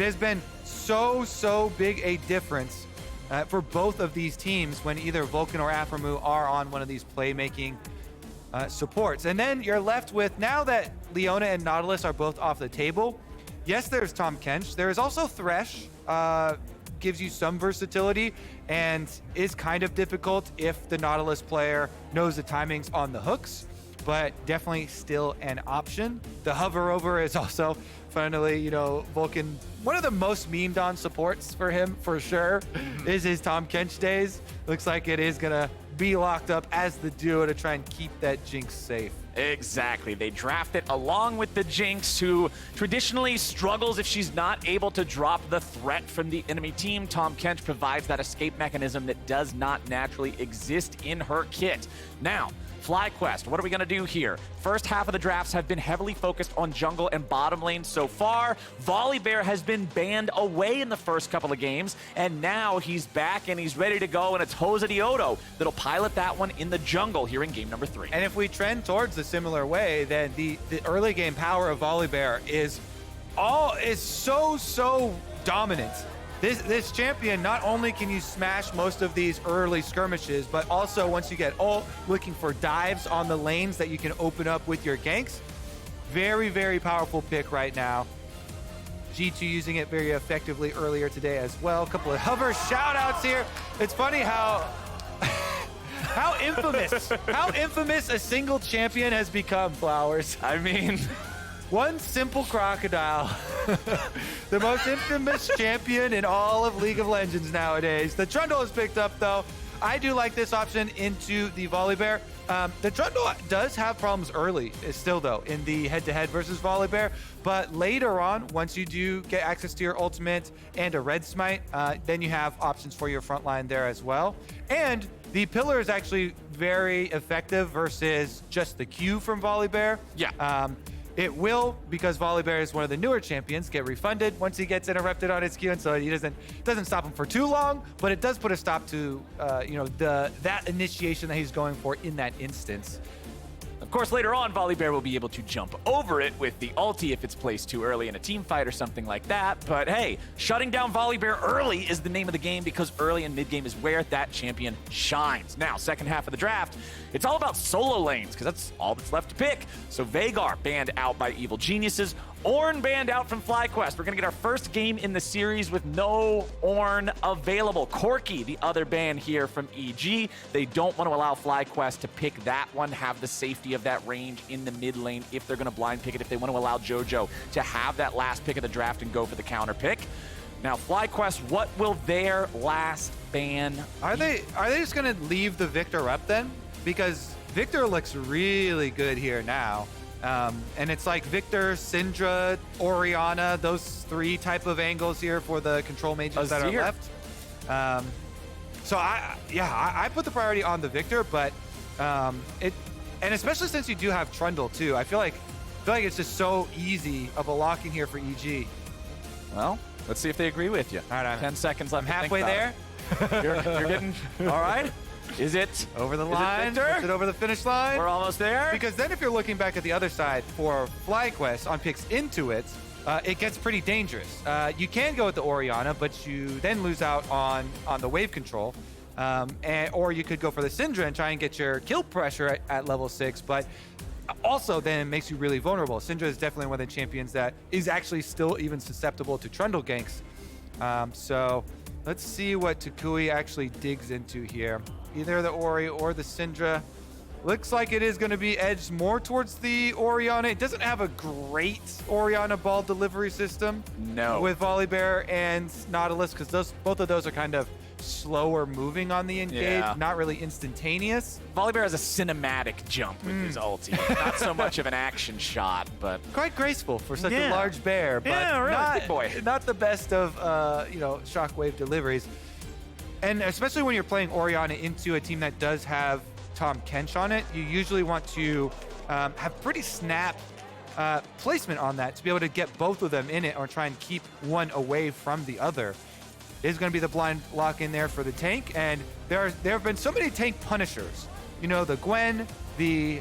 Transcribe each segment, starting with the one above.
There's been so big a difference for both of these teams when either Vulcan or Aphromoo are on one of these playmaking supports. And then you're left with, now that Leona and Nautilus are both off the table, yes, there's Tahm Kench. There is also Thresh, gives you some versatility and is kind of difficult if the Nautilus player knows the timings on the hooks, but definitely still an option. The hover over is also, finally, you know, Vulcan, one of the most memed on supports for him, for sure, is his Tahm Kench days. Looks like it is gonna be locked up as the duo to try and keep that Jinx safe. Exactly. They draft it along with the Jinx, who traditionally struggles if she's not able to drop the threat from the enemy team. Tahm Kench provides that escape mechanism that does not naturally exist in her kit. Now, FlyQuest, what are we going to do here? First half of the drafts have been heavily focused on jungle and bottom lane so far. Volibear has been banned away in the first couple of games, and now he's back and he's ready to go, and it's JoseDeodo that'll pilot that one in the jungle here in game number 3. And if we trend towards a similar way, then the early game power of Volibear is so dominant. This champion, not only can you smash most of these early skirmishes, but also once you get ult, looking for dives on the lanes that you can open up with your ganks. Very powerful pick right now. G2 using it very effectively earlier today as well. A couple of hover shout outs here. It's funny how infamous a single champion has become, Flowers. I mean, one simple crocodile. The most infamous champion in all of League of Legends nowadays. The Trundle is picked up, though. I do like this option into the Volibear. The Trundle does have problems early, still, though, in the head-to-head versus Volibear. But later on, once you do get access to your ultimate and a red smite, then you have options for your front line there as well. And the pillar is actually very effective versus just the Q from Volibear. Yeah. It will, because Volibear is one of the newer champions, get refunded once he gets interrupted on his Q, and so he doesn't stop him for too long, but it does put a stop to that initiation that he's going for in that instance. Of course, later on, Volibear will be able to jump over it with the ulti if it's placed too early in a team fight or something like that. But hey, shutting down Volibear early is the name of the game, because early and mid game is where that champion shines. Now, second half of the draft, it's all about solo lanes, because that's all that's left to pick. So Veigar banned out by Evil Geniuses. Ornn banned out from FlyQuest. We're going to get our first game in the series with no Ornn available. Corki, the other ban here from EG. They don't want to allow FlyQuest to pick that one, have the safety of that range in the mid lane if they're going to blind pick it, if they want to allow Jojo to have that last pick of the draft and go for the counter pick. Now, FlyQuest, what will their last ban be? Are they just going to leave the Viktor up then? Because Viktor looks really good here now. And it's like Viktor, Syndra, Orianna, those 3 type of angles here for the control mages that are left. So I put the priority on the Viktor, but and especially since you do have Trundle too, I feel like it's just so easy of a lock in here for EG. Well, let's see if they agree with you. All right, 10 seconds left. I'm halfway there. You're getting all right. Is it over the line? Is it over the finish line? We're almost there. Because then if you're looking back at the other side for FlyQuest on picks into it, it gets pretty dangerous. You can go with the Orianna, but you then lose out on the wave control. Or you could go for the Syndra and try and get your kill pressure at level 6, but also then it makes you really vulnerable. Syndra is definitely one of the champions that is actually still even susceptible to Trundle ganks. So let's see what toucouille actually digs into here. Either the Ori or the Syndra. Looks like it is going to be edged more towards the Orianna. It doesn't have a great Orianna ball delivery system. No. With Volibear and Nautilus, because both of those are kind of slower moving on the engage, not really instantaneous. Volibear has a cinematic jump with his ulti. Not so much of an action shot, but quite graceful for such a large bear, but really big boy. Not the best of shockwave deliveries. And especially when you're playing Orianna into a team that does have Tahm Kench on it, you usually want to have pretty snap placement on that to be able to get both of them in it or try and keep one away from the other. Is going to be the blind lock in there for the tank, and there have been so many tank punishers. You know, the Gwen, the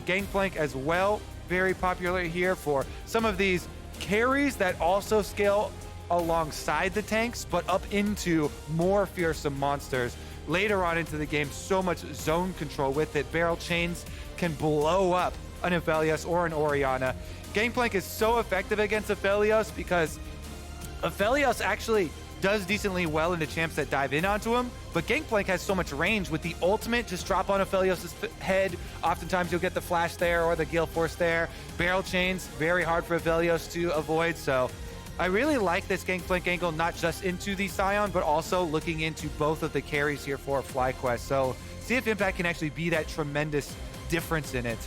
Gangplank as well, very popular here for some of these carries that also scale alongside the tanks, but up into more fearsome monsters. Later on into the game, so much zone control with it. Barrel chains can blow up an Aphelios or an Orianna. Gangplank is so effective against Aphelios because Aphelios actually does decently well into champs that dive in onto him, but Gangplank has so much range with the ultimate. Just drop on Aphelios' head. Oftentimes you'll get the flash there or the Gale Force there. Barrel chains, very hard for Aphelios to avoid, so I really like this Gangplank angle, not just into the Sion, but also looking into both of the carries here for FlyQuest. So see if Impact can actually be that tremendous difference in it.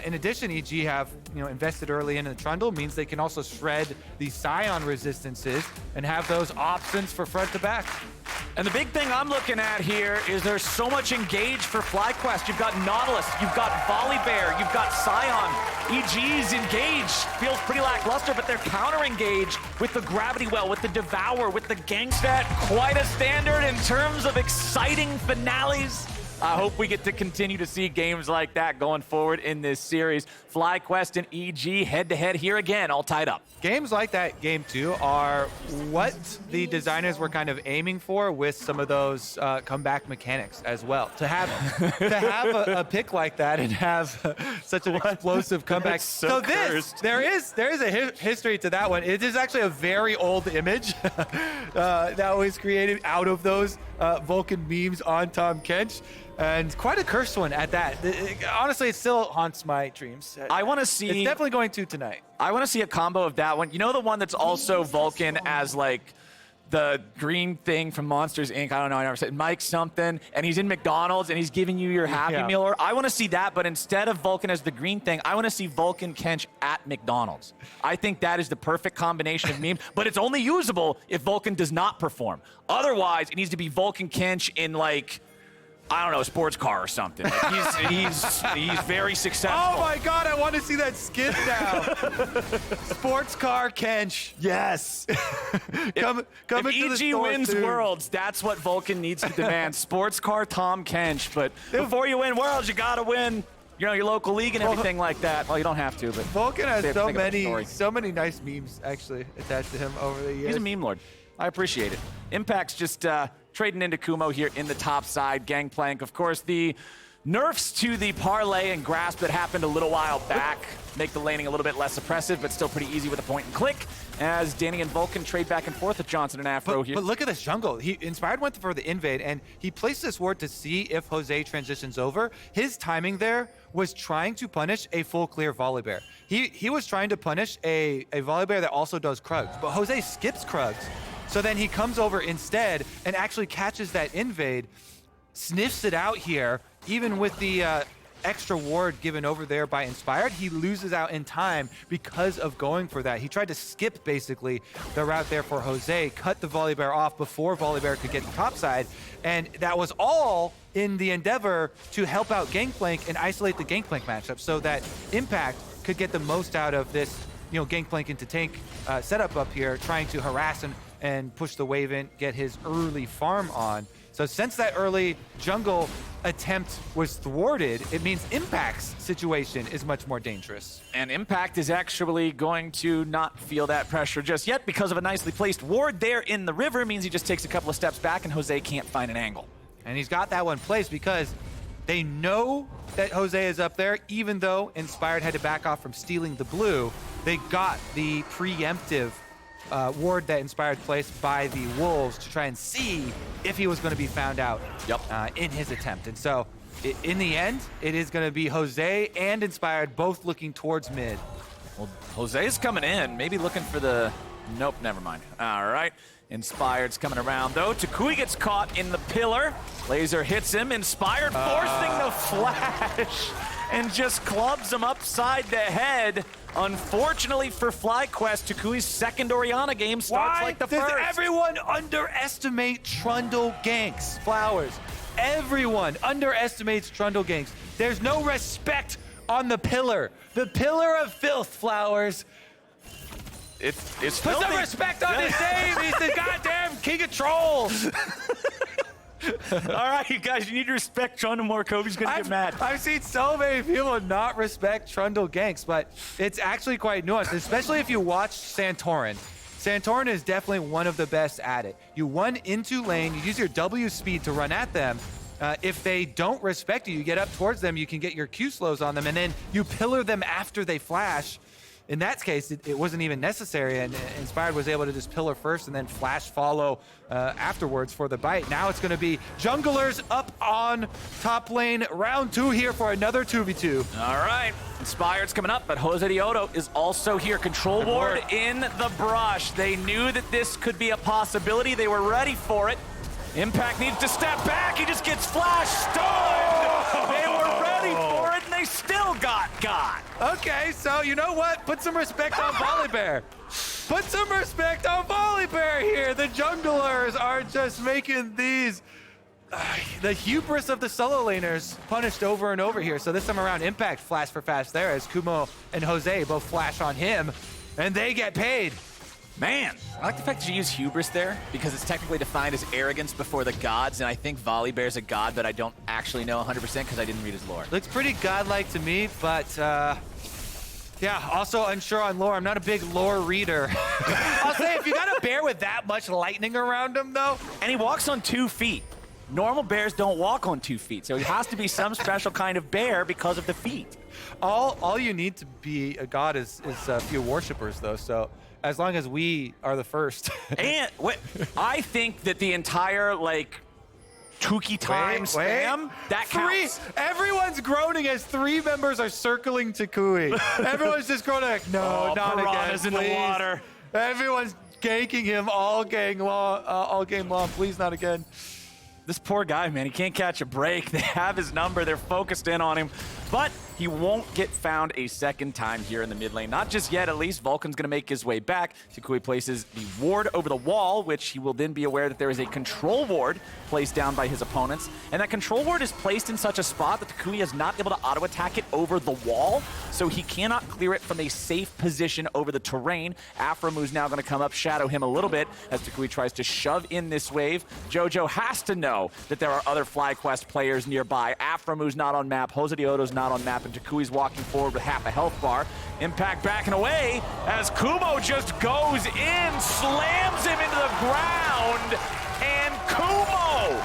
In addition, EG have invested early in the Trundle, means they can also shred the Sion resistances and have those options for front to back. And the big thing I'm looking at here is there's so much engage for FlyQuest. You've got Nautilus, you've got Volibear, you've got Sion. EG's engage feels pretty lackluster, but they're counter-engage with the Gravity Well, with the Devour, with the Gangstat. Quite a standard in terms of exciting finales. I hope we get to continue to see games like that going forward in this series. FlyQuest and EG head-to-head here again, all tied up. Games like that, game 2, are what the designers were kind of aiming for with some of those comeback mechanics as well. To have a pick like that and have such an explosive comeback. So there is a history to that one. It is actually a very old image that was created out of those Vulcan memes on Tahm Kench. And quite a cursed one at that. Honestly, it still haunts my dreams. I want to see... It's definitely going to tonight. I want to see a combo of that one. You know the one that's also Vulcan as like the green thing from Monsters, Inc.? I don't know, I never said Mike something, and he's in McDonald's and he's giving you your Happy Meal. Or I want to see that, but instead of Vulcan as the green thing, I want to see Vulcan Kench at McDonald's. I think that is the perfect combination of memes, but it's only usable if Vulcan does not perform. Otherwise, it needs to be Vulcan Kench in like... I don't know, a sports car or something. Like he's very successful. Oh my God, I want to see that skit now. Sports car Kench. Yes. Come if into the EG store wins soon. Worlds, that's what Vulcan needs to demand. Sports car Tahm Kench. But before you win Worlds, you gotta win, your local league and everything like that. Well, you don't have to, but Vulcan has so many nice memes actually attached to him over the years. He's a meme lord. I appreciate it. Impact's just trading into Kumo here in the top side. Gangplank, of course, the nerfs to the parlay and grasp that happened a little while back make the laning a little bit less oppressive, but still pretty easy with a point and click as Danny and Vulcan trade back and forth with Johnsun and Aphro here. But look at this jungle. Inspired went for the invade, and he placed this ward to see if Jose transitions over. His timing there was trying to punish a full clear Volibear. He was trying to punish a Volibear that also does Krugs, but Jose skips Krugs. So then he comes over instead and actually catches that invade, sniffs it out here, even with the extra ward given over there by Inspired. He loses out in time because of going for that. He tried to skip basically the route there for Jose, cut the Volibear off before Volibear could get to top side, and that was all in the endeavor to help out Gangplank and isolate the Gangplank matchup so that Impact could get the most out of this, Gangplank into tank setup up here, trying to harass and push the wave in, get his early farm on. So since that early jungle attempt was thwarted, it means Impact's situation is much more dangerous. And Impact is actually going to not feel that pressure just yet because of a nicely placed ward there in the river. Means he just takes a couple of steps back and Jose can't find an angle. And he's got that one placed because they know that Jose is up there, even though Inspired had to back off from stealing the blue. They got the preemptive ward that Inspired placed by the Wolves to try and see if he was going to be found out in his attempt. And so in the end, it is going to be Jose and Inspired both looking towards mid. Well, Jose's coming in, maybe looking for the... Nope, never mind. All right. Inspired's coming around, though. Toucouille gets caught in the pillar. Laser hits him. Inspired forcing the flash and just clubs him upside the head. Unfortunately for FlyQuest, Toucouille's second Orianna game starts like the first. Does everyone underestimate Trundle ganks, Flowers? Everyone underestimates Trundle ganks. There's no respect on the pillar. The pillar of filth, Flowers. It's Put some respect on his name. He's the goddamn king of trolls. All right, you guys, you need to respect Trundle more. Kobe's going to get mad. I've seen so many people not respect Trundle ganks, but it's actually quite nuanced, especially if you watch Santorin. Santorin is definitely one of the best at it. You run into lane, you use your W speed to run at them. If they don't respect you, you get up towards them, you can get your Q slows on them, and then you pillar them after they flash. In that case, it wasn't even necessary, and Inspired was able to just pillar first and then flash follow afterwards for the bite. Now it's going to be junglers up on top lane. Round 2 here for another 2v2. All right, Inspired's coming up, but JoseDeodo is also here. Control ward in the brush. They knew that this could be a possibility. They were ready for it. Impact needs to step back. He just gets flash stunned. They were ready for it, and they still got. Okay, so you know what? Put some respect on Volibear. Put some respect on Volibear here. The junglers are just making these, the hubris of the solo laners punished over and over here. So this time around, Impact flash for fast there as Kumo and Jose both flash on him, and they get paid. Man, I like the fact that you use hubris there because it's technically defined as arrogance before the gods, and I think Volibear's a god, but I don't actually know 100% because I didn't read his lore. Looks pretty godlike to me, but yeah, also unsure on lore. I'm not a big lore reader. I'll say if you got a bear with that much lightning around him, though. And he walks on 2 feet. Normal bears don't walk on 2 feet, so he has to be some special kind of bear because of the feet. All you need to be a god is a few worshippers, though, so as long as we are the first. And I think that the entire, like, Tukey time spam, that counts. Everyone's groaning as 3 members are circling toucouille. Everyone's just groaning like, no, not again, in the water. Everyone's ganking him all game long. Please, not again. This poor guy, man, he can't catch a break. They have his number. They're focused in on him. But he won't get found a second time here in the mid lane. Not just yet, at least. Vulcan's going to make his way back. toucouille places the ward over the wall, which he will then be aware that there is a control ward placed down by his opponents. And that control ward is placed in such a spot that toucouille is not able to auto-attack it over the wall, so he cannot clear it from a safe position over the terrain. Aphromoo now going to come up, shadow him a little bit as toucouille tries to shove in this wave. Jojo has to know that there are other FlyQuest players nearby. Aphromoo's not on map, JoseDeodo's not on map, and toucouille's walking forward with half a health bar. Impact backing away as Kumo just goes in, slams him into the ground, and Kumo,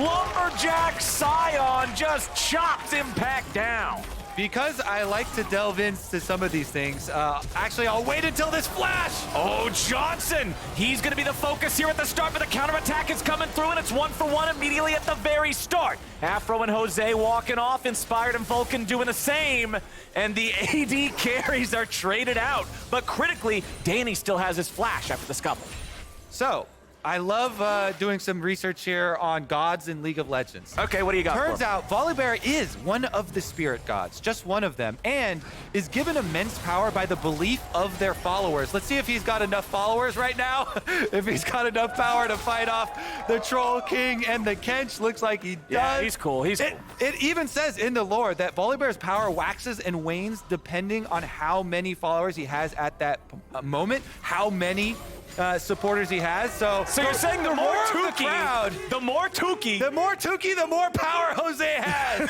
Lumberjack Sion, just chops Impact down. Because I like to delve into some of these things, actually, I'll wait until this flash. Oh, Johnsun! He's going to be the focus here at the start, but the counterattack is coming through, and it's 1-for-1 immediately at the very start. Afro and Jose walking off, Inspired and Vulcan doing the same, and the AD carries are traded out. But critically, Danny still has his flash after the scuffle. So, I love doing some research here on gods in League of Legends. Okay, what do you got? Turns out Volibear is one of the spirit gods, just one of them, and is given immense power by the belief of their followers. Let's see if he's got enough followers right now. If he's got enough power to fight off the Troll King and the Kench. Looks like he does. Yeah, he's cool. He's cool. It even says in the lore that Volibear's power waxes and wanes depending on how many followers he has at that moment, how many supporters he has. So you're saying the more Tukey, the more power Jose has.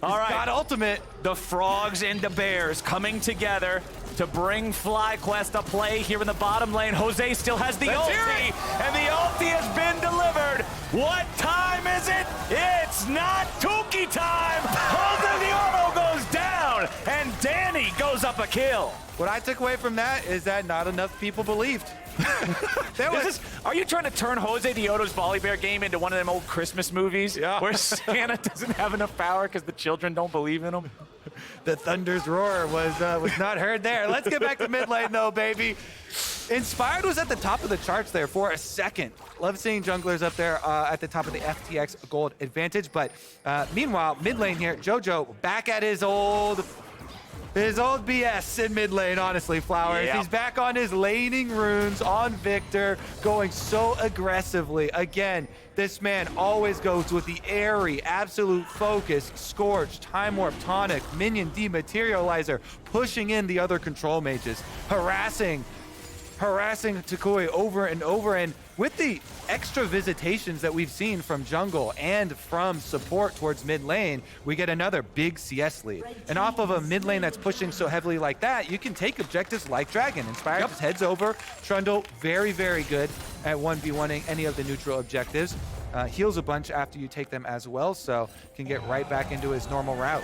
All right. God ultimate. The frogs and the bears coming together to bring FlyQuest a play here in the bottom lane. Jose still has the ulti, and the ulti has been delivered. What time is it? It's not Tukey time. JoseDeodo goes down, and Danny goes up a kill. What I took away from that is that not enough people believed. Are you trying to turn JoseDeodo's Volibear game into one of them old Christmas movies where Santa doesn't have enough power because the children don't believe in him? The thunder's roar was not heard there. Let's get back to mid lane though, baby. Inspired was at the top of the charts there for a second. Love seeing junglers up there at the top of the FTX gold advantage. But meanwhile, mid lane here, Jojo back at his old BS in mid lane, honestly, Flowers. Yep. He's back on his laning runes on Viktor, going so aggressively. Again, this man always goes with the airy, absolute focus, Scorch, Time Warp, Tonic, Minion Dematerializer, pushing in the other control mages, harassing harassing toucouille over and over. And with the extra visitations that we've seen from jungle and from support towards mid lane, we get another big CS lead. And off of a mid lane that's pushing so heavily like that, you can take objectives like Dragon. Inspired just heads over. Trundle, very, very good at 1v1ing any of the neutral objectives. Heals a bunch after you take them as well, so can get right back into his normal route.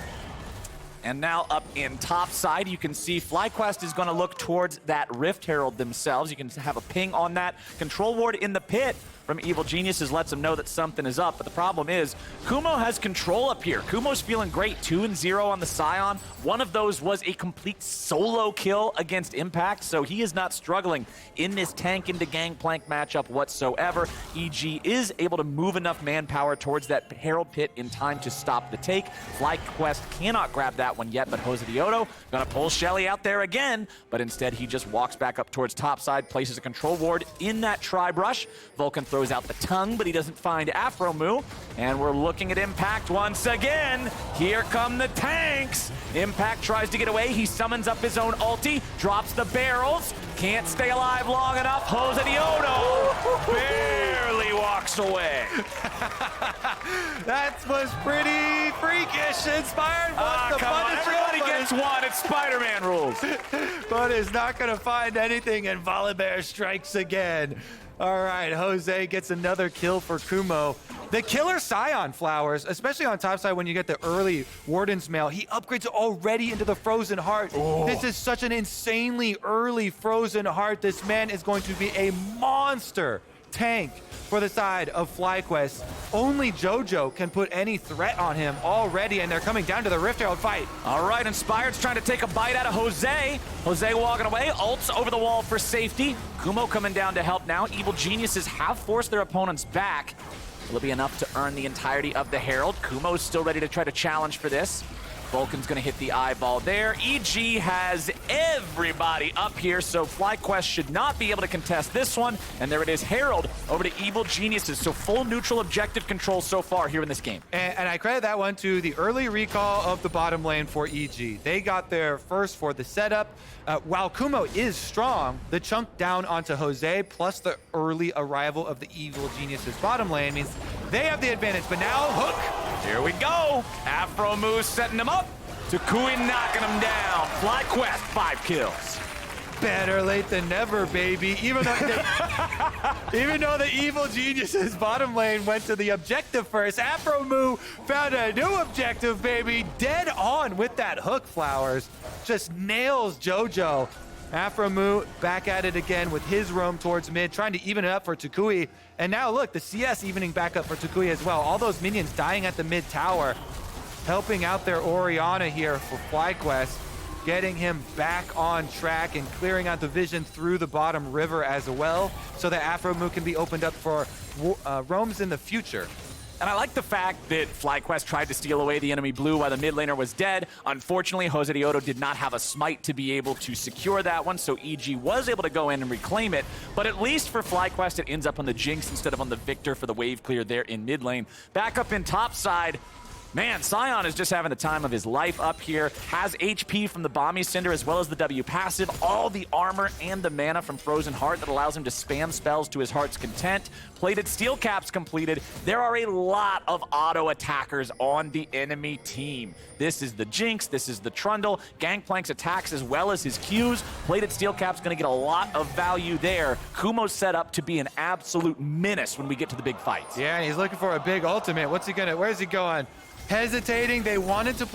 And now up in top side, you can see FlyQuest is going to look towards that Rift Herald themselves. You can have a ping on that. Control ward in the pit from Evil Geniuses lets them know that something is up. But the problem is, Kumo has control up here. Kumo's feeling great, 2-0 on the Sion. One of those was a complete solo kill against Impact, so he is not struggling in this tank into Gangplank matchup whatsoever. EG is able to move enough manpower towards that Herald pit in time to stop the take. FlyQuest cannot grab that one yet, but JoseDeodo gonna pull Shelly out there again, but instead he just walks back up towards topside, places a control ward in that tri-brush. Vulcan throws out the tongue, but he doesn't find Aphromoo, and we're looking at Impact once again. Here come the tanks. Impact tries to get away. He summons up his own ulti, drops the barrels, can't stay alive long enough. JoseDeodo barely walks away. That was pretty freakish. Inspired wants to punish everybody gets one. It's Spider-Man rules. but is not going to find anything, and Volibear strikes again. All right, Jose gets another kill for Kumo. The killer Sion flowers, especially on top side when you get the early Warden's Mail, he upgrades already into the Frozen Heart. Oh. This is such an insanely early Frozen Heart. This man is going to be a monster tank for the side of FlyQuest. Only Jojo can put any threat on him already, and they're coming down to the Rift Herald fight. All right, Inspired's trying to take a bite out of Jose. Jose walking away, ults over the wall for safety. Kumo coming down to help now. Evil Geniuses have forced their opponents back. Will it be enough to earn the entirety of the Herald? Kumo's still ready to try to challenge for this. Vulcan's gonna hit the eyeball there. EG has everybody up here, so FlyQuest should not be able to contest this one. And there it is, Herald over to Evil Geniuses. So full neutral objective control so far here in this game. And I credit that one to the early recall of the bottom lane for EG. They got there first for the setup. While Kumo is strong, the chunk down onto Jose plus the early arrival of the Evil Geniuses bottom lane means they have the advantage. But now, Hook. Here we go. Aphromoo setting him up. toucouille knocking him down. FlyQuest, 5 kills. Better late than never, baby. Even though the Evil Geniuses bottom lane went to the objective first, Aphromoo found a new objective, baby. Dead on with that hook, Flowers. Just nails Jojo. Aphromoo back at it again with his roam towards mid, trying to even it up for toucouille. And now look, the CS evening back up for toucouille as well. All those minions dying at the mid tower, helping out their Orianna here for FlyQuest, getting him back on track and clearing out the vision through the bottom river as well, so that Aphromoo can be opened up for roams in the future. And I like the fact that FlyQuest tried to steal away the enemy blue while the mid laner was dead. Unfortunately, JoseDeodo did not have a smite to be able to secure that one, so EG was able to go in and reclaim it. But at least for FlyQuest, it ends up on the Jinx instead of on the Viktor for the wave clear there in mid lane. Back up in top side, man, Sion is just having the time of his life up here. Has HP from the Bomby Cinder as well as the W passive, all the armor and the mana from Frozen Heart that allows him to spam spells to his heart's content. Plated steel caps completed. There are a lot of auto attackers on the enemy team. This is the Jinx, this is the Trundle, Gangplank's attacks as well as his Qs. Plated steel cap's gonna get a lot of value there. Kumo's set up to be an absolute menace when we get to the big fights. Yeah, and he's looking for a big ultimate. Where's he going? Hesitating. They wanted to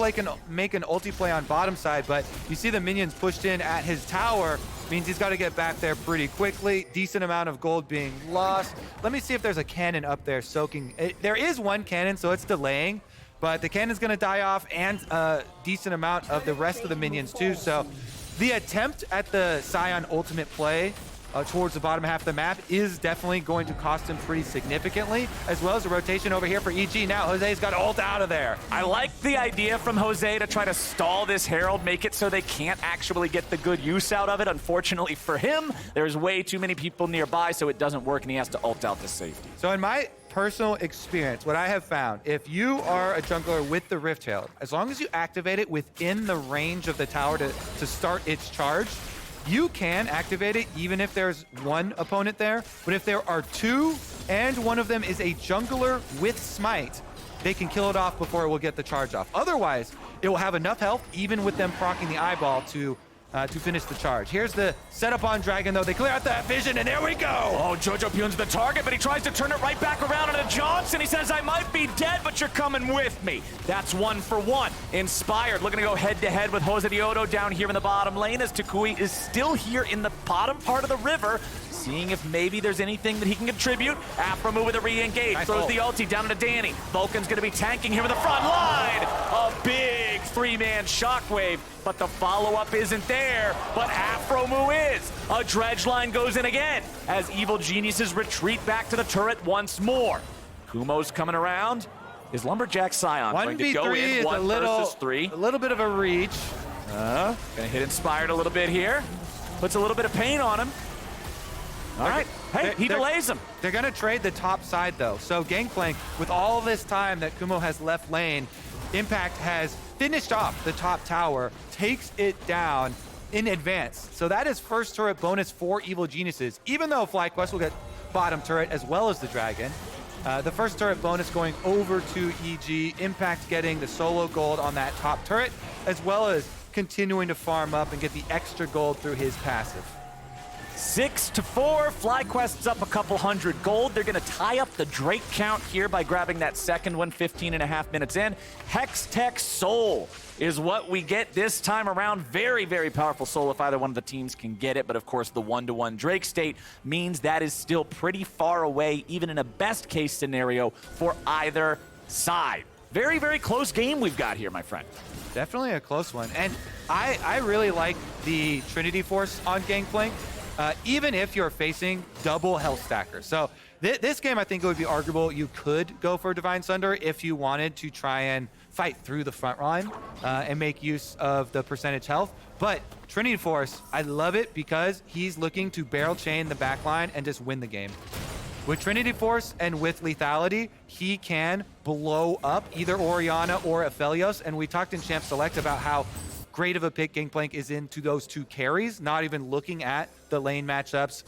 make an ulti play on bottom side, but you see the minions pushed in at his tower. Means he's got to get back there pretty quickly. Decent amount of gold being lost. Let me see if there's a cannon up there soaking. There is one cannon, so it's delaying, but the cannon's going to die off, and a decent amount of the rest of the minions too. So the attempt at the Sion ultimate play towards the bottom half of the map is definitely going to cost him pretty significantly, as well as a rotation over here for EG. Now Jose's got ult out of there. I like the idea from Jose to try to stall this Herald, make it so they can't actually get the good use out of it. Unfortunately for him, there's way too many people nearby, so it doesn't work, and he has to ult out to safety. So in my personal experience, what I have found, if you are a jungler with the Rift Herald, as long as you activate it within the range of the tower to start its charge, you can activate it even if there's one opponent there, but if there are two and one of them is a jungler with smite, they can kill it off before it will get the charge off. Otherwise, it will have enough health, even with them proccing the eyeball, to finish the charge. Here's the setup on Dragon, though. They clear out that vision, and there we go! Oh, Jojopyun's the target, but he tries to turn it right back around on a Johnsun. He says, I might be dead, but you're coming with me. That's 1 for 1. Inspired, looking to go head-to-head with JoseDeodo down here in the bottom lane, as toucouille is still here in the bottom part of the river, seeing if maybe there's anything that he can contribute. Aphromoo with a re-engage, throws the ulti down into Danny. Vulcan's gonna be tanking here in the front line. A big 3-man shockwave, but the follow-up isn't there, but Aphromoo is. A dredge line goes in again, as Evil Geniuses retreat back to the turret once more. Kumo's coming around. Is Lumberjack Sion going to go in 1 versus 3? A little bit of a reach. Gonna hit Inspired a little bit here. Puts a little bit of pain on him. All right, hey, he delays him. They're gonna trade the top side though. So Gangplank, with all this time that Kumo has left lane, Impact has finished off the top tower, takes it down in advance. So that is first turret bonus for Evil Geniuses. Even though FlyQuest will get bottom turret as well as the Dragon, the first turret bonus going over to EG, Impact getting the solo gold on that top turret, as well as continuing to farm up and get the extra gold through his passive. 6-4, FlyQuest's up a couple hundred gold. They're gonna tie up the Drake count here by grabbing that second one 15.5 minutes in. Hextech Soul is what we get this time around. Very, very powerful soul if either one of the teams can get it, but of course the 1-to-1 Drake state means that is still pretty far away, even in a best case scenario for either side. Very, very close game we've got here, my friend. Definitely a close one. And I really like the Trinity Force on Gangplank. Even if you're facing double health stackers. So this game, I think it would be arguable you could go for Divine Sunder if you wanted to try and fight through the front line and make use of the percentage health. But Trinity Force, I love it because he's looking to barrel chain the back line and just win the game. With Trinity Force and with lethality, he can blow up either Orianna or Aphelios. And we talked in Champ Select about how great of a pick Gangplank is into those two carries, not even looking at the lane matchups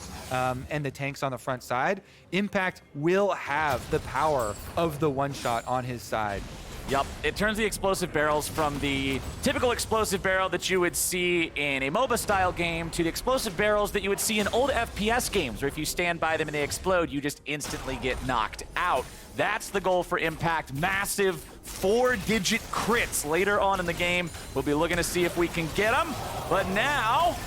and the tanks on the front side. Impact will have the power of the one-shot on his side. Yep, it turns the explosive barrels from the typical explosive barrel that you would see in a MOBA-style game to the explosive barrels that you would see in old FPS games, where if you stand by them and they explode, you just instantly get knocked out. That's the goal for Impact. Massive 4-digit crits later on in the game. We'll be looking to see if we can get them. But now,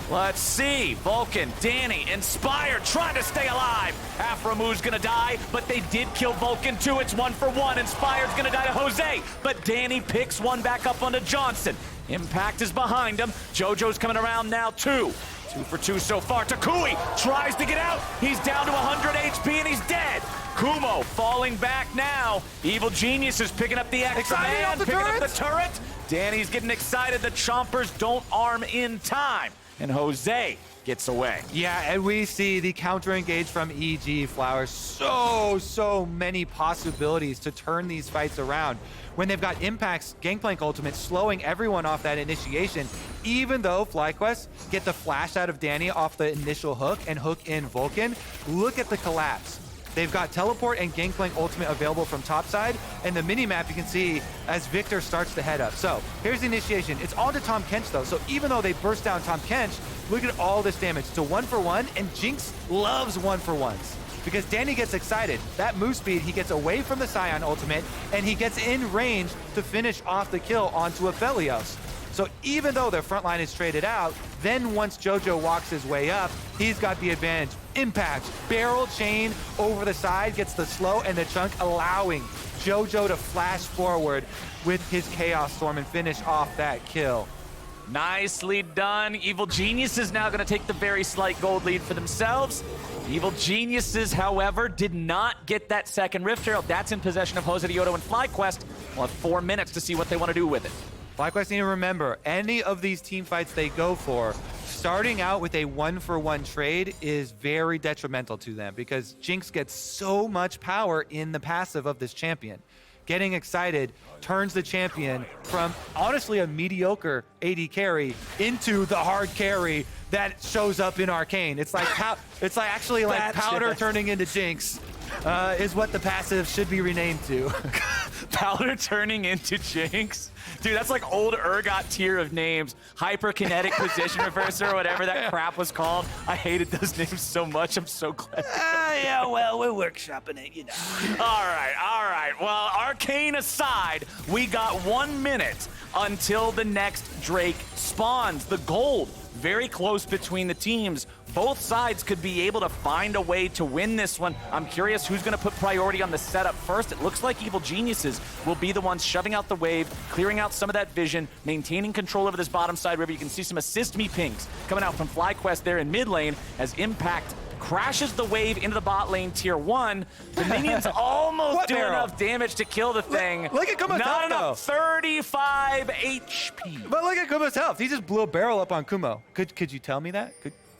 let's see. Vulcan, Danny, Inspired, trying to stay alive. Aphromoo's gonna die, but they did kill Vulcan too. It's 1 for 1. Inspired's gonna die to Jose, but Danny picks one back up onto Johnsun. Impact is behind him. Jojo's coming around now too. 2 for 2 so far. toucouille tries to get out. He's down to 100 HP and he's dead. Kumo falling back now. Evil Genius is picking up the extra man, picking up the turret. Danny's getting excited. The Chompers don't arm in time. And Jose gets away. Yeah, and we see the counter engage from EG Flowers. So many possibilities to turn these fights around. When they've got Impact's Gangplank ultimate slowing everyone off that initiation, even though FlyQuest get the flash out of Danny off the initial hook and hook in Vulcan, look at the collapse. They've got Teleport and Gangplank ultimate available from topside, and the mini-map you can see as Viktor starts to head up. So here's the initiation. It's on to Tahm Kench though, so even though they burst down Tahm Kench, look at all this damage. It's a 1 for 1, and Jinx loves 1 for 1s. Because Danny gets excited. That move speed, he gets away from the Sion ultimate, and he gets in range to finish off the kill onto Aphelios. So even though their front line is traded out, then once Jojo walks his way up, he's got the advantage. Impact, barrel chain over the side, gets the slow and the chunk, allowing Jojo to flash forward with his Chaos Storm and finish off that kill. Nicely done. Evil Geniuses now going to take the very slight gold lead for themselves. Evil Geniuses, however, did not get that second Rift Herald. That's in possession of JoseDeodo and FlyQuest. We'll have 4 minutes to see what they want to do with it. FlyQuest need to remember, any of these team fights they go for, starting out with a 1 for 1 trade is very detrimental to them because Jinx gets so much power in the passive of this champion. Getting excited turns the champion from honestly a mediocre AD carry into the hard carry that shows up in Arcane. It's like actually like Powder turning into Jinx is what the passive should be renamed to. Powder turning into Jinx? Dude, that's like old Urgot tier of names. Hyperkinetic position reverser or whatever that crap was called. I hated those names so much. I'm so glad. Yeah, well, we're workshopping it, you know. All right. Well, Arcane aside, we got 1 minute until the next Drake spawns. The gold very close between the teams. Both sides could be able to find a way to win this one. I'm curious who's going to put priority on the setup first. It looks like Evil Geniuses will be the ones shoving out the wave, clearing out some of that vision, maintaining control over this bottom side river. You can see some assist me pings coming out from FlyQuest there in mid lane as Impact crashes the wave into the bot lane tier 1. The minions almost do enough damage to kill the thing. Look at Kumo's Not health, enough. though. 35 HP. But look at Kumo's health. He just blew a barrel up on Kumo. Could you tell me that?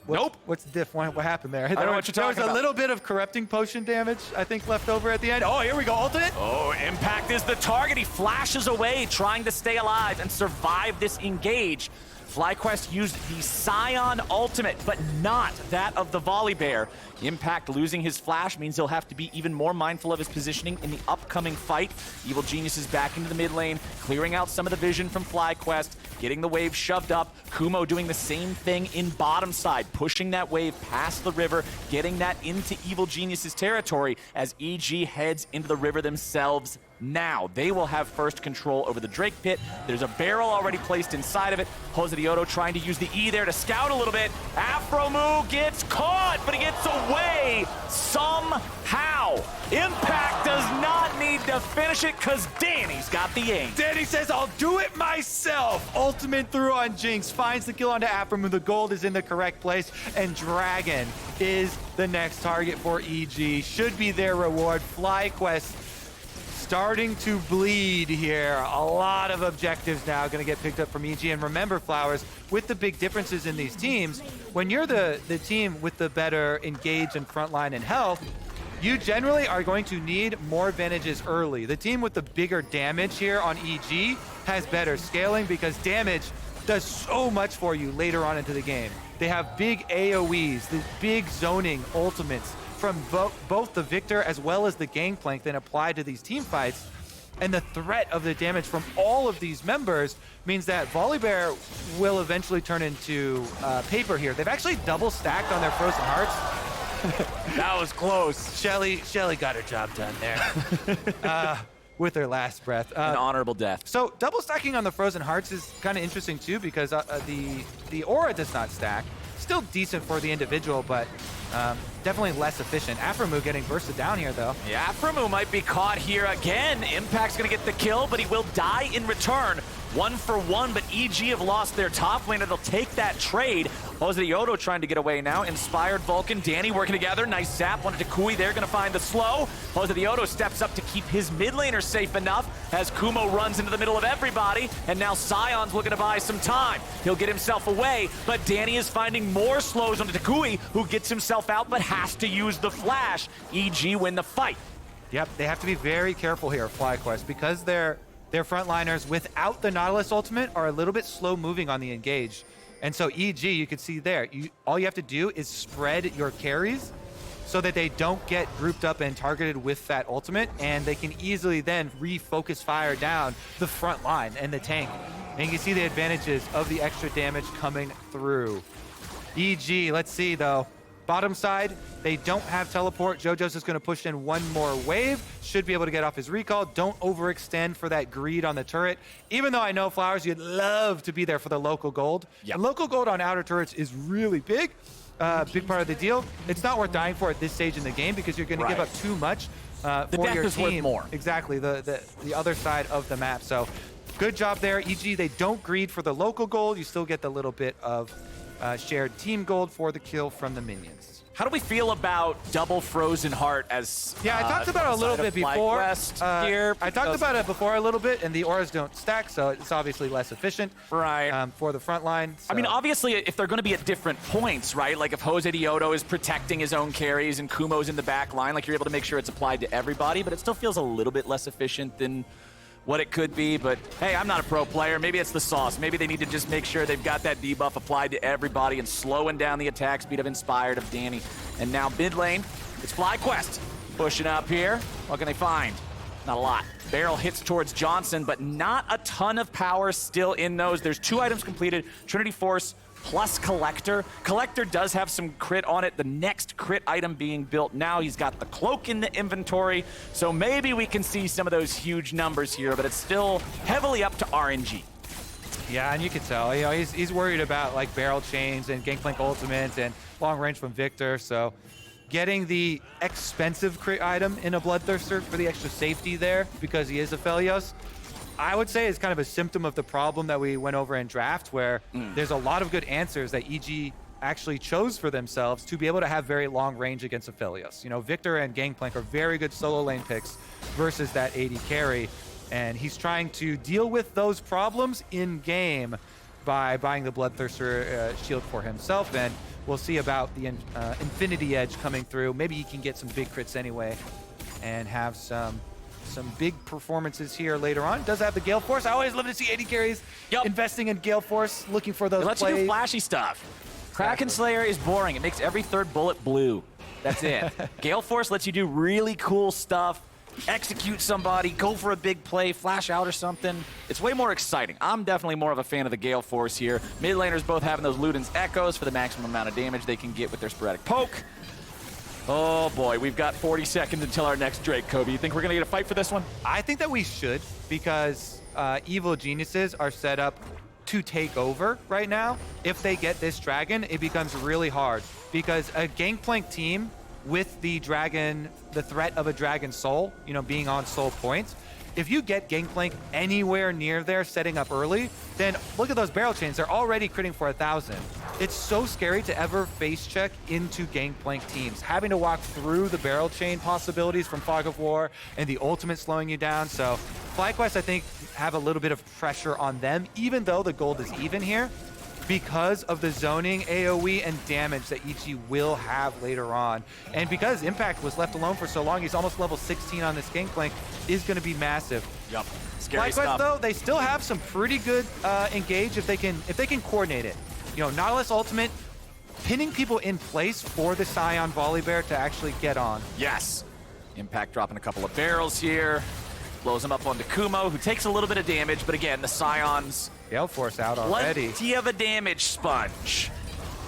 Nope. What's the diff? What happened there? I don't know what you're talking There was about. a little bit of corrupting potion damage, I think, left over at the end. Oh, here we go. Ultimate. Oh, Impact is the target. He flashes away, trying to stay alive and survive this engage. FlyQuest used the Sion ultimate, but not that of the Volibear. Impact losing his flash means he'll have to be even more mindful of his positioning in the upcoming fight. Evil Genius is back into the mid lane, clearing out some of the vision from FlyQuest, getting the wave shoved up. Kumo doing the same thing in bottom side, pushing that wave past the river, getting that into Evil Genius's territory as EG heads into the river themselves. Now, they will have first control over the Drake pit. There's a barrel already placed inside of it. JoseDeodo trying to use the E there to scout a little bit. Aphromoo gets caught, but he gets away somehow. Impact does not need to finish it because Danny's got the aim. Danny says, I'll do it myself. Ultimate through on Jinx, finds the kill onto Aphromoo. The gold is in the correct place, and Dragon is the next target for EG. Should be their reward. FlyQuest starting to bleed here. A lot of objectives now going to get picked up from EG. And remember, Flowers, with the big differences in these teams, when you're the team with the better engage and frontline and health, you generally are going to need more advantages early. The team with the bigger damage here on EG has better scaling because damage does so much for you later on into the game. They have big AoEs, the big zoning ultimates from both the Viktor as well as the Gangplank that apply to these team fights. And the threat of the damage from all of these members means that Volibear will eventually turn into paper here. They've actually double stacked on their Frozen Hearts. That was close. Shelly got her job done there with her last breath. An honorable death. So double stacking on the Frozen Hearts is kind of interesting too because the aura does not stack. Still decent for the individual, but definitely less efficient. Aphromoo getting bursted down here, though. Yeah, Aphromoo might be caught here again. Impact's going to get the kill, but he will die in return. 1 for 1, but EG have lost their top laner. They'll take that trade. JoseDeodo trying to get away now. Inspired Vulcan, Danny working together. Nice zap. Wanted to toucouille there, going to find the slow. JoseDeodo steps up to keep his mid laner safe enough as Kumo runs into the middle of everybody. And now Sion's looking to buy some time. He'll get himself away, but Danny is finding more slows on the toucouille, who gets himself out but has to use the flash. EG win the fight. Yep, they have to be very careful here, FlyQuest, because their frontliners without the Nautilus ultimate are a little bit slow moving on the engage. And so EG, you can see there, all you have to do is spread your carries so that they don't get grouped up and targeted with that ultimate, and they can easily then refocus fire down the front line and the tank. And you can see the advantages of the extra damage coming through. EG, let's see though. Bottom side, they don't have teleport. Jojo's is going to push in one more wave. Should be able to get off his recall. Don't overextend for that greed on the turret. Even though I know, Flowers, you'd love to be there for the local gold. Yep. And local gold on outer turrets is really big. Big part of the deal. It's not worth dying for at this stage in the game because you're going to give up too much for your is team. worth more. Exactly, the other side of the map. So good job there. EG, they don't greed for the local gold. You still get the little bit of shared team gold for the kill from the minions. How do we feel about double Frozen Heart as I talked about it a little bit before. Here, I talked about it before a little bit, and the auras don't stack, so it's obviously less efficient for the front line. So. I mean, obviously, if they're going to be at different points, right? Like if JoseDeodo is protecting his own carries and Kumo's in the back line, like you're able to make sure it's applied to everybody, but it still feels a little bit less efficient than what it could be, but hey, I'm not a pro player. Maybe it's the sauce. Maybe they need to just make sure they've got that debuff applied to everybody and slowing down the attack speed of Inspired of Danny. And now mid lane, it's FlyQuest pushing up here. What can they find? Not a lot. Barrel hits towards Johnsun, but not a ton of power still in those. There's 2 items completed, Trinity Force plus Collector. Collector does have some crit on it. The next crit item being built now. He's got the cloak in the inventory, so maybe we can see some of those huge numbers here, but it's still heavily up to RNG. Yeah, and you can tell, you know, he's worried about like barrel chains and Gangplank ultimate and long range from Viktor, so getting the expensive crit item in a Bloodthirster for the extra safety there because he is Aphelios, I would say is kind of a symptom of the problem that we went over in draft, where there's a lot of good answers that EG actually chose for themselves to be able to have very long range against Aphelios. You know, Viktor and Gangplank are very good solo lane picks versus that AD carry, and he's trying to deal with those problems in game by buying the Bloodthirster shield for himself, and we'll see about the Infinity Edge coming through. Maybe he can get some big crits anyway and have some big performances here later on. Does have the Gale Force. I always love to see AD carries investing in Gale Force, looking for those plays. It lets you do flashy stuff. Kraken Slayer is boring. It makes every third bullet blue. That's it. Gale Force lets you do really cool stuff, execute somebody, go for a big play, flash out or something. It's way more exciting. I'm definitely more of a fan of the Gale Force here. Mid laners both having those Luden's Echoes for the maximum amount of damage they can get with their sporadic poke. Oh boy, we've got 40 seconds until our next Drake, Kobe. You think we're gonna get a fight for this one? I think that we should, because evil geniuses are set up to take over right now. If they get this dragon, it becomes really hard, because a Gangplank team with the dragon, the threat of a dragon soul, you know, being on soul points, if you get Gangplank anywhere near there setting up early, then look at those barrel chains. They're already critting for 1,000. It's so scary to ever face check into Gangplank teams, having to walk through the barrel chain possibilities from Fog of War and the ultimate slowing you down. So FlyQuest, I think, have a little bit of pressure on them, even though the gold is even here, because of the zoning, AoE, and damage that EG will have later on. And because Impact was left alone for so long, he's almost level 16 on this Gangplank, is going to be massive. Yep. Scary FlyQuest, stuff. though, they still have some pretty good engage if they can coordinate it. You know, Nautilus ultimate, pinning people in place for the Sion Volibear to actually get on. Yes. Impact dropping a couple of barrels here. Blows him up onto Kumo, who takes a little bit of damage, but again, the Sion's Gale Force out already. plenty of a damage sponge.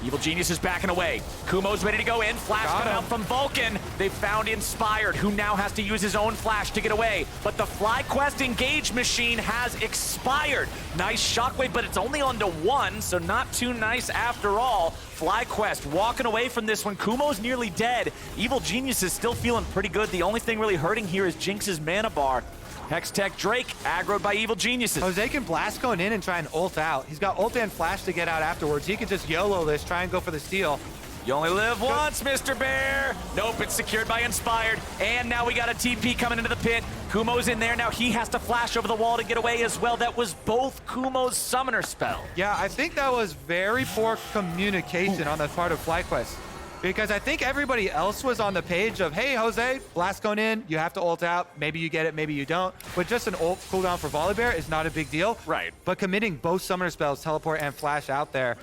Evil Genius is backing away. Kumo's ready to go in. Flash coming out from Vulcan. They found Inspired, who now has to use his own flash to get away. But the FlyQuest engage machine has expired. Nice shockwave, but it's only onto 1, so not too nice after all. FlyQuest walking away from this one. Kumo's nearly dead. Evil Genius is still feeling pretty good. The only thing really hurting here is Jinx's mana bar. Hextech Drake, aggroed by Evil Geniuses. Jose can blast going in and try and ult out. He's got ult and flash to get out afterwards. He can just YOLO this, try and go for the steal. You only live once, Mr. Bear. Nope, it's secured by Inspired. And now we got a TP coming into the pit. Kumo's in there. Now he has to flash over the wall to get away as well. That was both Kumo's summoner spell. Yeah, I think that was very poor communication on the part of FlyQuest, because I think everybody else was on the page of, hey, Jose, blast going in, you have to ult out. Maybe you get it, maybe you don't. But just an ult cooldown for Volibear is not a big deal. Right. But committing both summoner spells, teleport and flash out there,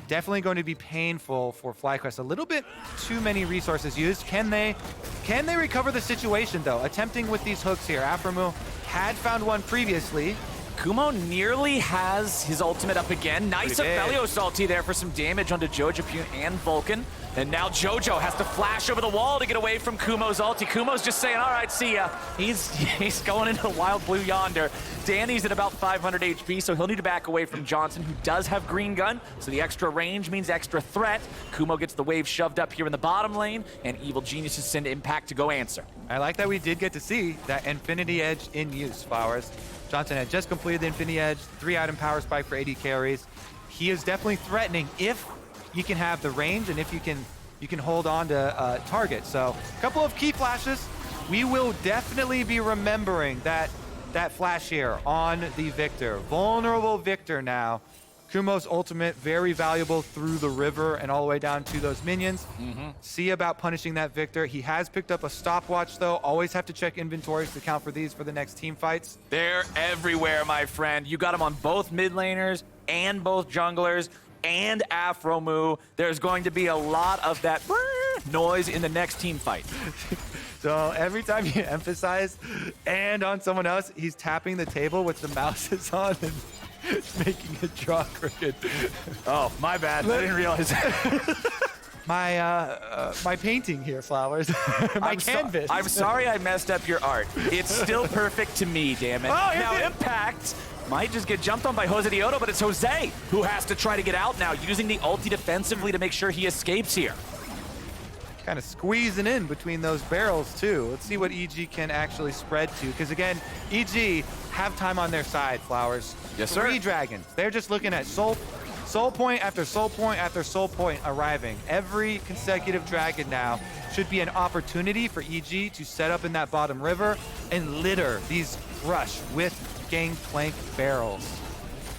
definitely going to be painful for FlyQuest. A little bit too many resources used. Can they recover the situation, though? Attempting with these hooks here. Aphromoo had found one previously. Kumo nearly has his ultimate up again. Nice Aphelios ulti there for some damage onto Jojopyun and Vulcan. And now Jojo has to flash over the wall to get away from Kumo's ulti. Kumo's just saying, all right, see ya. He's going into the wild blue yonder. Danny's at about 500 HP, so he'll need to back away from Johnsun, who does have green gun. So the extra range means extra threat. Kumo gets the wave shoved up here in the bottom lane, and Evil Geniuses send Impact to go answer. I like that we did get to see that Infinity Edge in use, Flowers. Johnsun had just completed the Infinity Edge, 3-item power spike for AD carries. He is definitely threatening if you can have the range and if you can hold on to target. So a couple of key flashes. We will definitely be remembering that flash here on the Viktor. Vulnerable Viktor now. Kumo's ultimate, very valuable through the river and all the way down to those minions. See about punishing that Viktor. He has picked up a stopwatch, though. Always have to check inventories to count for these for the next team fights. They're everywhere, my friend. You got them on both mid laners and both junglers and Aphromoo. There's going to be a lot of that noise in the next team fight. So every time you emphasize and on someone else, he's tapping the table with the mouse is on and making it draw crooked. Oh, my bad. I didn't realize my painting here, Flowers. my canvas. I'm sorry I messed up your art. It's still perfect to me, damn it. Oh, now Impact might just get jumped on by JoseDeodo, but it's Jose who has to try to get out now, using the ulti defensively to make sure he escapes here. Kind of squeezing in between those barrels too. Let's see what EG can actually spread to, because again, EG have time on their side, Flowers. Yes, sir. 3 dragons. They're just looking at soul point after soul point after soul point arriving. Every consecutive dragon now should be an opportunity for EG to set up in that bottom river and litter these rush with Gangplank barrels.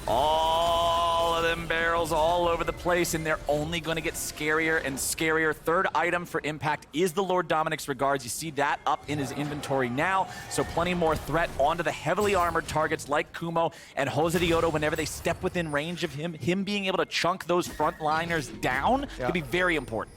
All of them barrels all over the place, and they're only going to get scarier and scarier. Third item for Impact is the Lord Dominic's Regards. You see that up in his inventory now, so plenty more threat onto the heavily armored targets like Kumo and JoseDeodo. Whenever they step within range of him being able to chunk those frontliners down could be very important.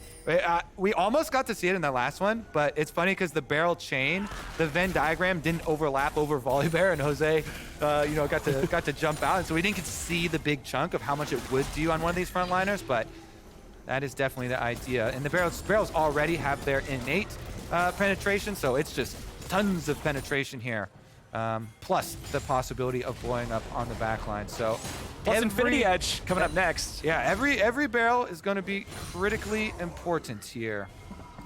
We almost got to see it in that last one, but it's funny because the barrel chain, the Venn diagram didn't overlap over Volibear, and Jose, got to jump out, and so we didn't get to see the big chunk of how much it would do on one of these frontliners. But that is definitely the idea. And the barrels already have their innate penetration, so it's just tons of penetration here. Plus the possibility of blowing up on the back line. So plus Infinity Edge coming up next. Yeah, every barrel is going to be critically important here.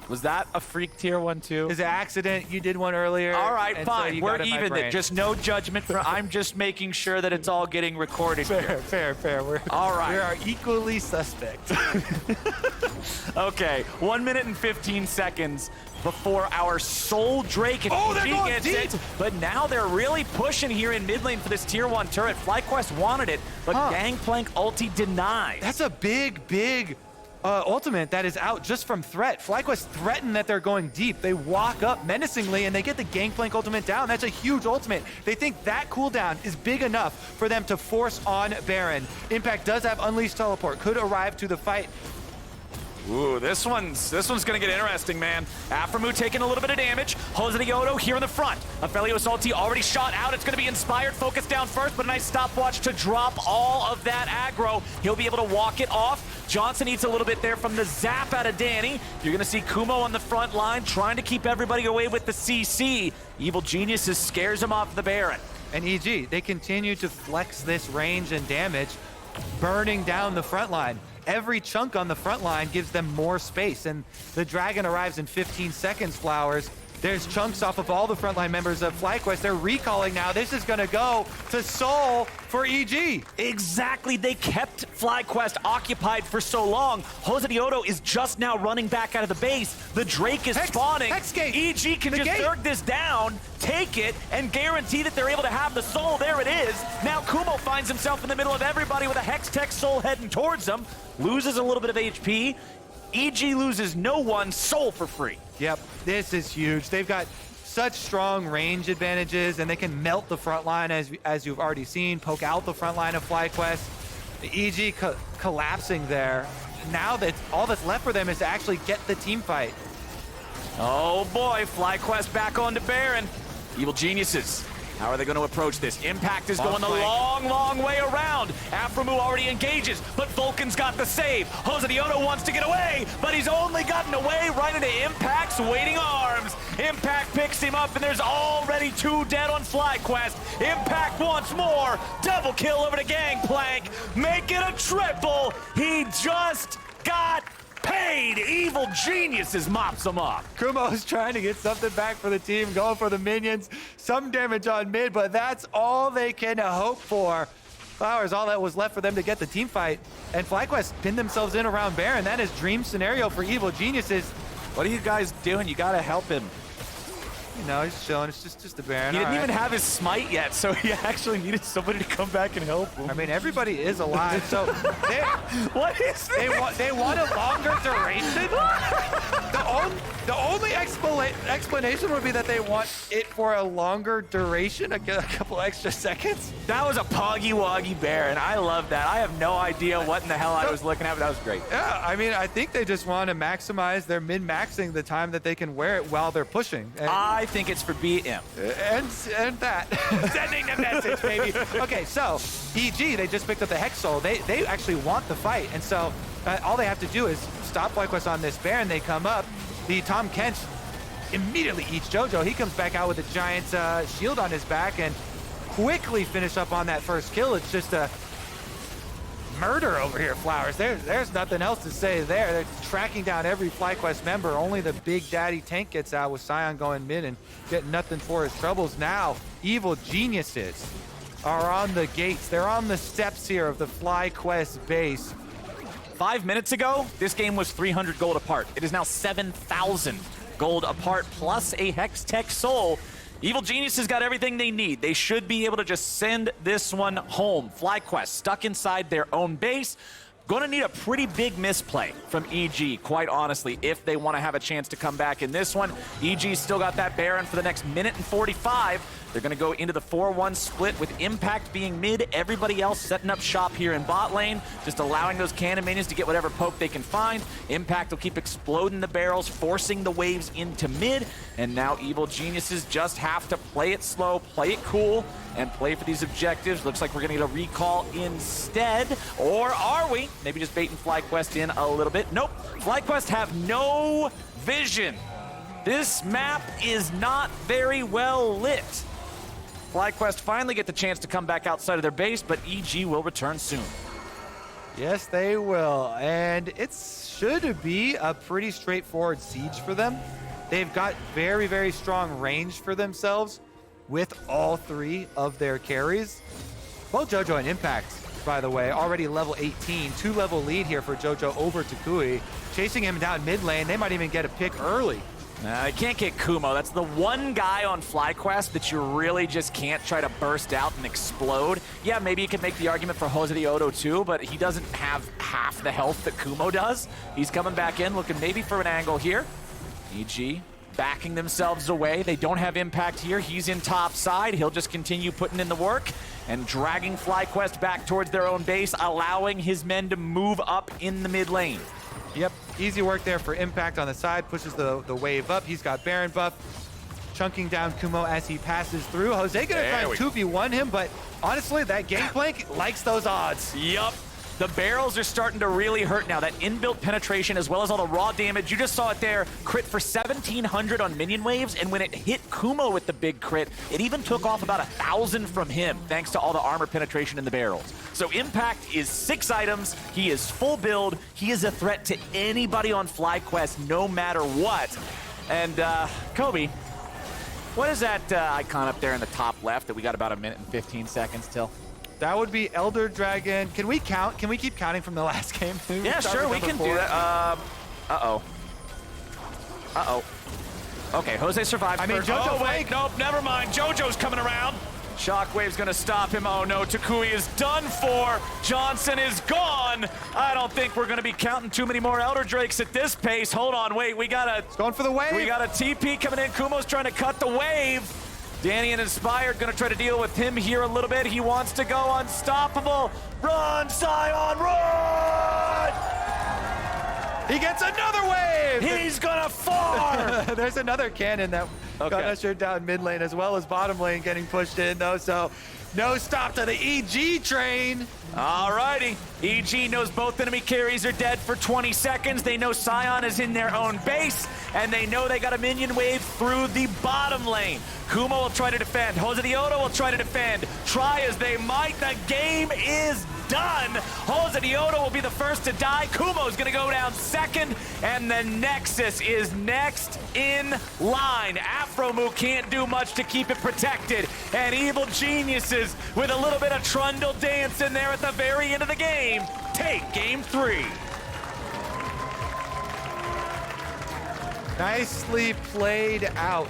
Was that a freak tier 1 too? It's an accident. You did one earlier. All right, fine. So we're even then. Just no judgment. I'm just making sure that it's all getting recorded here. Fair. All right. We are equally suspect. Okay, 1 minute and 15 seconds before our Soul Drake and they're going gets deep. it. But now they're really pushing here in mid lane for this tier 1 turret. FlyQuest wanted it, but Gangplank ulti denied. That's a big ultimate that is out just from threat. FlyQuest threaten that they're going deep. They walk up menacingly and they get the Gangplank ultimate down. That's a huge ultimate. They think that cooldown is big enough for them to force on Baron. Impact does have Unleashed Teleport, could arrive to the fight. Ooh, this one's gonna get interesting, man. Aphromoo taking a little bit of damage. JoseDeodo here in the front. Aphelios ulti already shot out. It's gonna be inspired. Focus down first, but a nice stopwatch to drop all of that aggro. He'll be able to walk it off. Johnsun eats a little bit there from the zap out of Danny. You're gonna see Kumo on the front line trying to keep everybody away with the CC. Evil Geniuses scares him off the Baron. And EG, they continue to flex this range and damage, burning down the front line. Every chunk on the front line gives them more space, and the dragon arrives in 15 seconds, Flowers. There's chunks off of all the frontline members of FlyQuest. They're recalling now. This is going to go to Soul for EG. Exactly. They kept FlyQuest occupied for so long. JoseDeodo is just now running back out of the base. The Drake is spawning. Hexgate. EG can just zerg this down, take it, and guarantee that they're able to have the Soul. There it is. Now Kumo finds himself in the middle of everybody with a Hex Tech Soul heading towards him. Loses a little bit of HP. EG loses no one, Soul for free. Yep, this is huge. They've got such strong range advantages, and they can melt the front line, as you've already seen, poke out the front line of FlyQuest. The EG collapsing there. Now that all that's left for them is to actually get the team fight. Oh boy, FlyQuest back onto Baron. Evil Geniuses. How are they going to approach this? Impact is going the long way around. Aphromoo already engages, but Vulcan's got the save. JoseDeodo wants to get away, but he's only gotten away right into Impact's waiting arms. Impact picks him up, and there's already 2 dead on FlyQuest. Impact wants more. Double kill over to Gangplank. Make it a triple. He just got paid. Evil Geniuses mops him up. Kumo's trying to get something back for the team, going for the minions. Some damage on mid, but that's all they can hope for. Flowers, all that was left for them to get the team fight. And FlyQuest pinned themselves in around Baron. That is dream scenario for Evil Geniuses. What are you guys doing? You gotta help him. You know, he's chilling. It's just a Baron. He didn't even have his smite yet, so he actually needed somebody to come back and help him. I mean, everybody is alive, so they, what is this? they want a longer duration. The only explanation would be that they want it for a longer duration, a couple extra seconds. That was a poggy-woggy Baron. I love that. I have no idea what in the hell I was looking at, but that was great. Yeah, I mean, I think they just want to maximize their min-maxing the time that they can wear it while they're pushing. And I think it's for BM. And that. Sending the message, baby. Okay, so EG, they just picked up the Hex Soul. They actually want the fight, and so all they have to do is stop FlyQuest on this Baron. They come up. The Tahm Kench immediately eats Jojo. He comes back out with a giant shield on his back and quickly finish up on that first kill. It's just a murder over here, Flowers. There's nothing else to say there. They're tracking down every FlyQuest member. Only the big daddy tank gets out with Sion going mid and getting nothing for his troubles. Now, evil geniuses are on the gates. They're on the steps here of the FlyQuest base. 5 minutes ago, this game was 300 gold apart. It is now 7,000 gold apart, plus a Hex Tech Soul. Evil Geniuses got everything they need. They should be able to just send this one home. FlyQuest stuck inside their own base. Gonna need a pretty big misplay from EG, quite honestly, if they want to have a chance to come back in this one. EG's still got that Baron for the next minute and 45. They're gonna go into the 4-1 split with Impact being mid, everybody else setting up shop here in bot lane, just allowing those cannon minions to get whatever poke they can find. Impact will keep exploding the barrels, forcing the waves into mid, and now Evil Geniuses just have to play it slow, play it cool, and play for these objectives. Looks like we're gonna get a recall instead, or are we? Maybe just baiting FlyQuest in a little bit. Nope, FlyQuest have no vision. This map is not very well lit. FlyQuest finally get the chance to come back outside of their base, but EG will return soon. Yes, they will, and it should be a pretty straightforward siege for them. They've got very, very strong range for themselves with all three of their carries. Both Jojo and Impact, by the way, already level 18, 2-level lead here for Jojo over toucouille. Chasing him down mid lane, they might even get a pick early. I can't get Kumo. That's the one guy on FlyQuest that you really just can't try to burst out and explode. Yeah, maybe you could make the argument for JoseDeodo too, but he doesn't have half the health that Kumo does. He's coming back in, looking maybe for an angle here. EG backing themselves away. They don't have Impact here. He's in top side. He'll just continue putting in the work and dragging FlyQuest back towards their own base, allowing his men to move up in the mid lane. Yep, easy work there for Impact on the side, pushes the wave up. He's got Baron buff, chunking down Kumo as he passes through. Jose gonna try and 2v1 him, but honestly, that Gangplank likes those odds. Yup. The barrels are starting to really hurt now. That inbuilt penetration as well as all the raw damage. You just saw it there. Crit for 1,700 on minion waves, and when it hit Kumo with the big crit, it even took off about 1,000 from him thanks to all the armor penetration in the barrels. So Impact is 6 items. He is full build. He is a threat to anybody on FlyQuest no matter what. And Kobe, what is that icon up there in the top left that we got about 1 minute and 15 seconds till? That would be Elder Dragon. Can we count? Can we keep counting from the last game? Yeah, sure, we can do that. Uh-oh. Uh-oh. Okay, Jose survived. I mean, Jojo wait, nope, never mind. Jojo's coming around. Shockwave's gonna stop him. Oh no, toucouille is done for. Johnsun is gone. I don't think we're gonna be counting too many more Elder Drakes at this pace. Hold on, wait, we got a... It's going for the wave. We got a TP coming in. Kumo's trying to cut the wave. Danny and Inspired gonna try to deal with him here a little bit. He wants to go unstoppable. Run, Sion, run! He gets another wave! He's gonna farm! There's another cannon that got ushered down mid lane as well as bottom lane getting pushed in though, so no stop to the EG train. Alrighty, EG knows both enemy carries are dead for 20 seconds. They know Sion is in their own base, and they know they got a minion wave through the bottom lane. Kumo will try to defend. JoseDeodo will try to defend. Try as they might, the game is done. JoseDeodo will be the first to die. Kumo's gonna go down second, and the Nexus is next in line. Aphromoo can't do much to keep it protected, and Evil Geniuses with a little bit of Trundle dance in there at the very end of the game take game 3. Nicely played out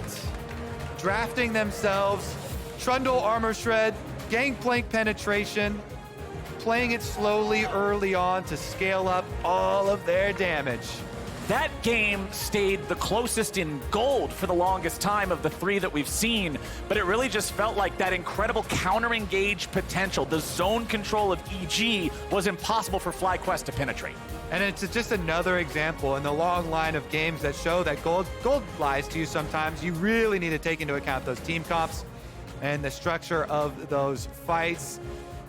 drafting themselves, Trundle armor shred, Gangplank penetration, playing it slowly early on to scale up all of their damage. That game stayed the closest in gold for the longest time of the 3 that we've seen, but it really just felt like that incredible counter-engage potential, the zone control of EG, was impossible for FlyQuest to penetrate. And it's just another example in the long line of games that show that gold lies to you sometimes. You really need to take into account those team comps and the structure of those fights.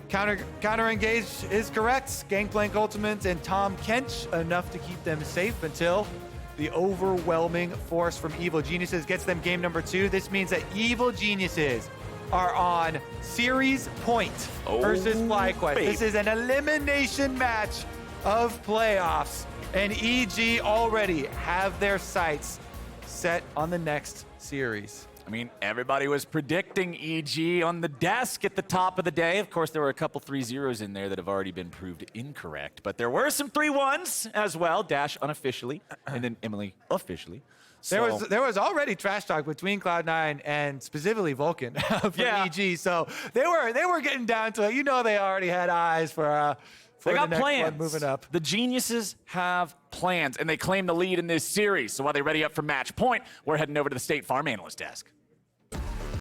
Counter engage is correct. Gangplank ultimate and Tahm Kench enough to keep them safe until the overwhelming force from Evil Geniuses gets them game number 2. This means that Evil Geniuses are on series point versus FlyQuest. Baby. This is an elimination match of playoffs, and EG already have their sights set on the next series. I mean, everybody was predicting EG on the desk at the top of the day. Of course, there were a couple 3-0s in there that have already been proved incorrect, but there were some 3-1s as well. Dash unofficially, and then Emily officially. So, There was already trash talk between Cloud9 and specifically Vulcan for EG, so they were getting down to it. You know, they already had eyes for they the got next plans. one moving up. The Geniuses have plans, and they claim the lead in this series. So while they ready up for match point, we're heading over to the State Farm analyst desk.